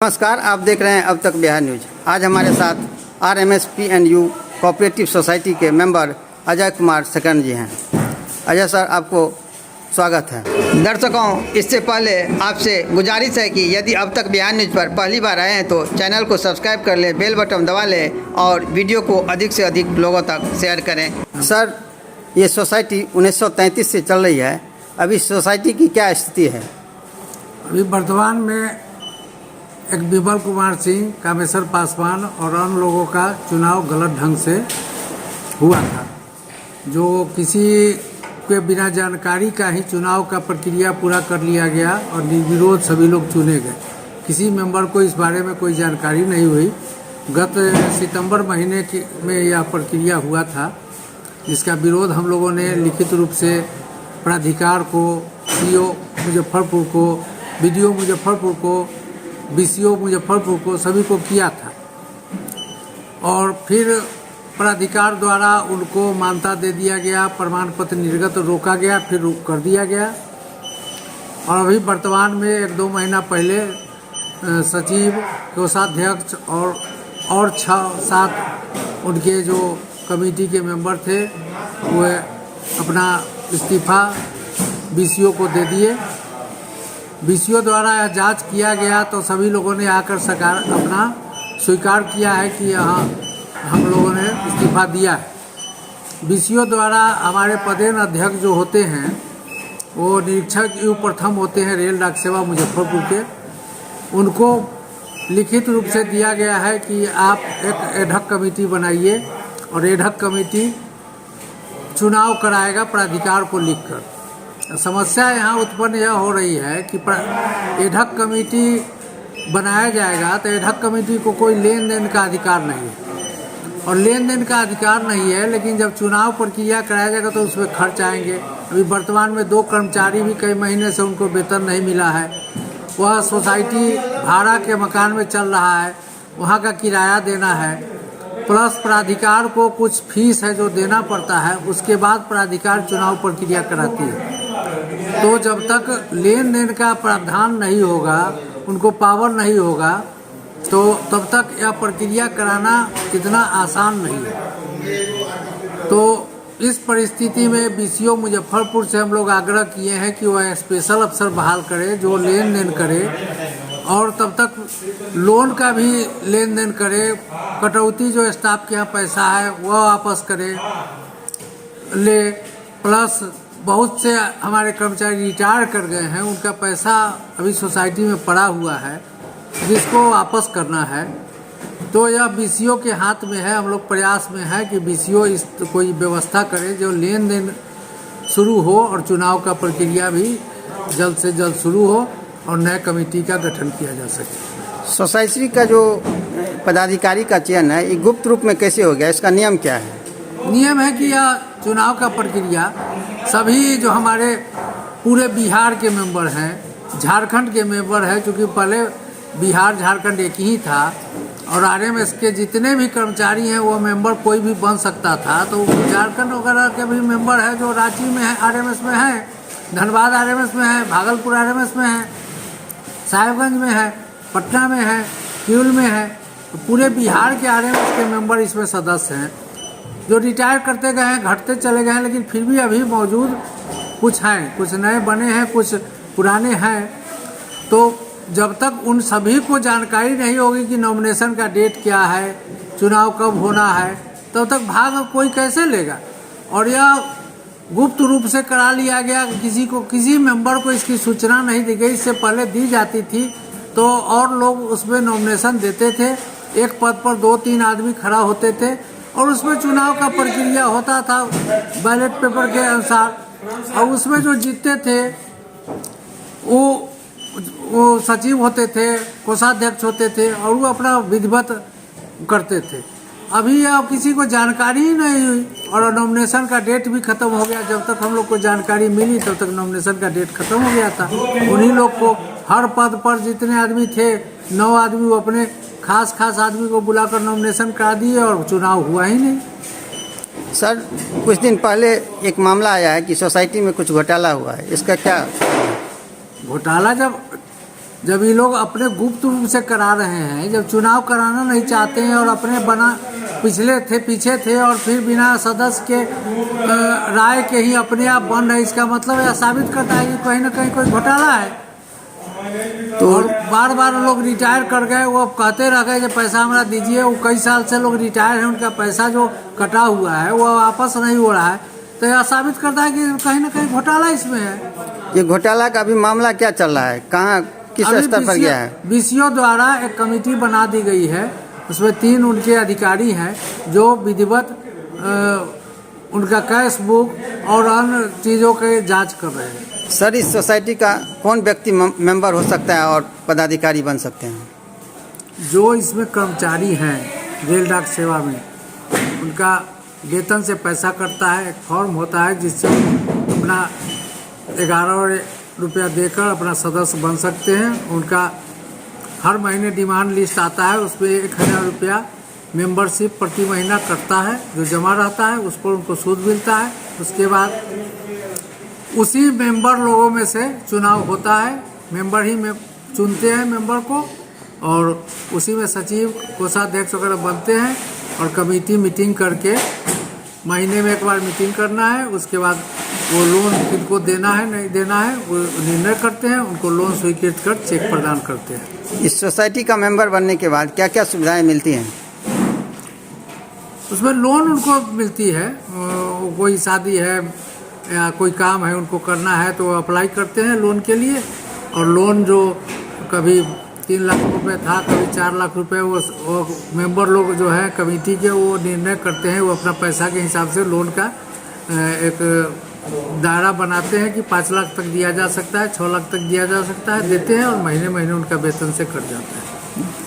नमस्कार, आप देख रहे हैं अब तक बिहार न्यूज। आज हमारे साथ RMSPNU कोऑपरेटिव सोसाइटी के मेंबर अजय कुमार सकन जी हैं। अजय सर, आपको स्वागत है। दर्शकों, इससे पहले आपसे गुजारिश है कि यदि अब तक बिहार न्यूज पर पहली बार आए हैं तो चैनल को सब्सक्राइब कर लें, बेल बटन दबा लें और वीडियो को अधिक से अधिक लोगों तक शेयर करें। सर, ये सोसाइटी 1933 से चल रही है, अभी सोसाइटी की क्या स्थिति है? अभी वर्तमान में एक विमल कुमार सिंह, कामेश्वर पासवान और अन्य लोगों का चुनाव गलत ढंग से हुआ था, जो किसी के बिना जानकारी का ही चुनाव का प्रक्रिया पूरा कर लिया गया और निर्विरोध सभी लोग चुने गए। किसी मेंबर को इस बारे में कोई जानकारी नहीं हुई। गत सितंबर महीने में यह प्रक्रिया हुआ था, जिसका विरोध हम लोगों ने लिखित रूप से प्राधिकार को, CO मुजफ्फरपुर को, BDO मुजफ्फरपुर को, BCO मुजफ्फरपुर को, सभी को किया था। और फिर प्राधिकार द्वारा उनको मान्यता दे दिया गया, प्रमाण पत्र निर्गत रोका गया, फिर कर दिया गया। और अभी वर्तमान में 1-2 महीना पहले सचिव, कोषाध्यक्ष और 6-7 उनके जो कमेटी के मेंबर थे वो अपना इस्तीफा BCO को दे दिए। BCO द्वारा यह जांच किया गया तो सभी लोगों ने आकर अपना स्वीकार किया है कि यहाँ हम लोगों ने इस्तीफा दिया है। BCO द्वारा हमारे पदेन अध्यक्ष जो होते हैं वो निरीक्षक युग प्रथम होते हैं रेल डाक सेवा मुजफ्फरपुर के। उनको लिखित रूप से दिया गया है कि आप एक एडहॉक कमेटी बनाइए और एडहॉक कमेटी चुनाव कराएगा प्राधिकार को लिखकर। समस्या यहाँ उत्पन्न यह हो रही है कि एडहॉक कमेटी बनाया जाएगा तो एडहॉक कमेटी को कोई लेन देन का अधिकार नहीं है, और लेन देन का अधिकार नहीं है, लेकिन जब चुनाव प्रक्रिया कराया जाएगा तो उसमें खर्च आएंगे। अभी वर्तमान में 2 कर्मचारी भी कई महीने से उनको वेतन नहीं मिला है। वह सोसाइटी भाड़ा के मकान में चल रहा है, वहाँ का किराया देना है, प्लस प्राधिकार को कुछ फीस है जो देना पड़ता है। उसके बाद प्राधिकार चुनाव प्रक्रिया कराती है। तो जब तक लेन देन का प्रावधान नहीं होगा, उनको पावर नहीं होगा, तो तब तक यह प्रक्रिया कराना इतना आसान नहीं है। तो इस परिस्थिति में BCO मुजफ्फरपुर से हम लोग आग्रह किए हैं कि वह स्पेशल अफसर बहाल करे जो लेन देन करे, और तब तक लोन का भी लेन देन करे। कटौती जो स्टाफ के यहाँ पैसा है वह वापस करे ले, प्लस बहुत से हमारे कर्मचारी रिटायर कर गए हैं, उनका पैसा अभी सोसाइटी में पड़ा हुआ है जिसको वापस करना है। तो यह BCO के हाथ में है। हम लोग प्रयास में है कि BCO इस कोई व्यवस्था करे जो लेन देन शुरू हो और चुनाव का प्रक्रिया भी जल्द से जल्द शुरू हो और नए कमेटी का गठन किया जा सके। सोसाइटी का जो पदाधिकारी का चयन है, ये गुप्त रूप में कैसे हो गया? इसका नियम क्या है? नियम है कि यह चुनाव का प्रक्रिया सभी जो हमारे पूरे बिहार के मेंबर हैं, झारखंड के मेंबर हैं, क्योंकि पहले बिहार झारखंड एक ही था, और RMS के जितने भी कर्मचारी हैं वो मेंबर कोई भी बन सकता था। तो झारखंड वगैरह के भी मेंबर हैं जो रांची में है, RMS में है, धनबाद RMS में है, भागलपुर RMS में है, साहिबगंज में है, पटना में है, किउल में है। तो पूरे बिहार के RMS के मेंबर इसमें सदस्य हैं, जो रिटायर करते गए हैं, घटते चले गए हैं, लेकिन फिर भी अभी मौजूद कुछ हैं, कुछ नए बने हैं, कुछ पुराने हैं। तो जब तक उन सभी को जानकारी नहीं होगी कि नॉमिनेशन का डेट क्या है, चुनाव कब होना है, तब तक भाग कोई कैसे लेगा। और यह गुप्त रूप से करा लिया गया, किसी मेंबर को इसकी सूचना नहीं दी गई। इससे पहले दी जाती थी तो और लोग उसमें नॉमिनेशन देते थे, एक पद पर 2-3 आदमी खड़ा होते थे और उसमें चुनाव का प्रक्रिया होता था बैलेट पेपर के अनुसार। और उसमें जो जीतते थे वो सचिव होते थे, कोषाध्यक्ष होते थे, और वो अपना विधिवत करते थे। अभी अब किसी को जानकारी ही नहीं हुई और नॉमिनेशन का डेट भी खत्म हो गया। जब तक हम लोग को जानकारी मिली तब तक नॉमिनेशन का डेट खत्म हो गया था। उन्हीं लोग को हर पद पर जितने आदमी थे, 9 आदमी, वो अपने खास आदमी को बुलाकर नॉमिनेशन करा दिए और चुनाव हुआ ही नहीं। सर, कुछ दिन पहले एक मामला आया है कि सोसाइटी में कुछ घोटाला हुआ है, इसका क्या? घोटाला जब जब ये लोग अपने गुप्त रूप से करा रहे हैं, जब चुनाव कराना नहीं चाहते हैं और अपने पीछे थे और फिर बिना सदस्य के राय के ही अपने आप बन रहे, इसका मतलब यह साबित करता है कि कहीं ना कहीं कोई घोटाला है। तो और बार बार लोग रिटायर कर गए, वो अब कहते रह गए कि पैसा हमारा दीजिए। वो कई साल से लोग रिटायर हैं, उनका पैसा जो कटा हुआ है वो वापस नहीं हो रहा है। तो यह साबित करता है कि कहीं ना कहीं घोटाला इसमें है। ये घोटाला का अभी मामला क्या चल रहा है, कहाँ किस स्तर पर गया है? बीसीओ द्वारा एक कमेटी बना दी गई है, उसमें 3 उनके अधिकारी हैं जो विधिवत उनका कैश बुक और अन्य चीज़ों के जांच कर रहे हैं। सर, इस सोसाइटी का कौन व्यक्ति मेंबर हो सकता है और पदाधिकारी बन सकते हैं? जो इसमें कर्मचारी हैं रेल डाक सेवा में, उनका वेतन से पैसा कटता है, एक फॉर्म होता है जिससे अपना 11 रुपया देकर अपना सदस्य बन सकते हैं। उनका हर महीने डिमांड लिस्ट आता है, उसमें 1000 रुपया मेंबरशिप प्रति महीना कटता है, जो जमा रहता है उस पर उनको सूद मिलता है। उसके बाद उसी मेंबर लोगों में से चुनाव होता है, मेंबर ही में चुनते हैं मेंबर को, और उसी में सचिव कोषाध्यक्ष वगैरह बनते हैं। और कमेटी मीटिंग करके महीने में एक बार मीटिंग करना है, उसके बाद वो लोन किनको देना है नहीं देना है वो निर्णय करते हैं, उनको लोन स्वीकृत कर चेक प्रदान करते हैं। इस सोसाइटी का मेंबर बनने के बाद क्या क्या सुविधाएं मिलती हैं? उसमें लोन उनको मिलती है, कोई शादी है या कोई काम है उनको करना है तो अप्लाई करते हैं लोन के लिए। और लोन जो कभी 3 लाख रुपए था, कभी 4 लाख रुपए, वो मेंबर लोग जो है कमेटी के वो निर्णय करते हैं। वो अपना पैसा के हिसाब से लोन का एक दायरा बनाते हैं कि 5 लाख तक दिया जा सकता है, 6 लाख तक दिया जा सकता है, देते हैं और महीने महीने उनका वेतन से कट जाता है।